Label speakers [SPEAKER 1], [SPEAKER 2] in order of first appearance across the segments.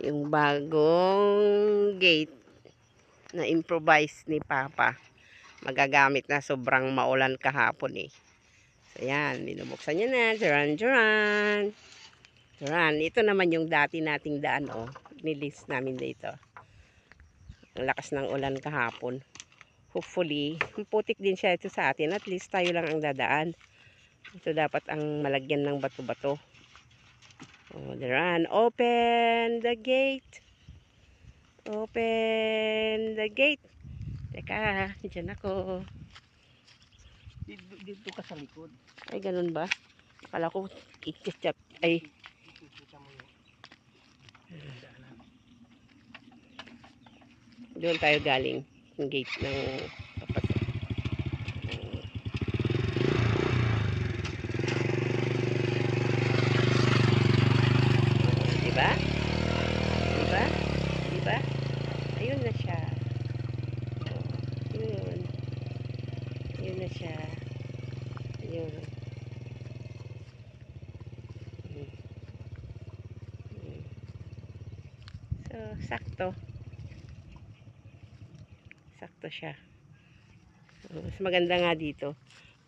[SPEAKER 1] Yung bagong gate na improvise ni Papa. Magagamit na, sobrang maulan kahapon eh. So yan, binubuksan niya na. Duran. Ito naman yung dati nating daan oh. Nilist namin dito. Ang lakas ng ulan kahapon. Hopefully, putik din siya ito sa atin. At least tayo lang ang dadaan. Ito dapat ang malagyan ng bato-bato. Oh, Duran, open the gate. Open the gate. Teka, dyan ako.
[SPEAKER 2] Dito ka sa likod.
[SPEAKER 1] Ay, ganun ba? Akala ko, ikichat. Ay. Doon tayo galing. Yung gate ng papasok. Diba? Diba? Diba? Ayun na siya. Yun. Ayun na siya. Ayun. So, sakto. Sakto siya. Mas maganda nga dito.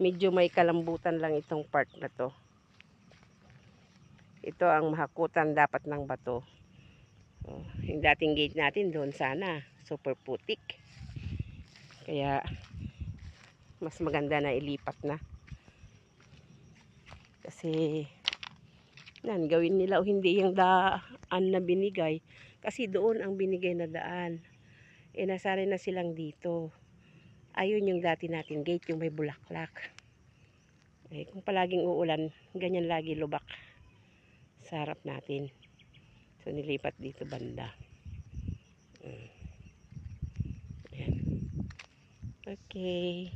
[SPEAKER 1] Medyo may kalambutan lang itong part na to. Ito ang mahakutan dapat ng bato. Yung dating gate natin doon sana. Super putik. Kaya, mas maganda na ilipat na. Kasi, gawin nila o hindi yung daan na binigay. Kasi doon ang binigay na daan. Nasanay na silang dito. Ayun yung dati natin gate, yung may bulaklak. Kung palaging uulan, ganyan lagi lubak sa harap natin. So, nilipat dito banda. Ayan. Okay.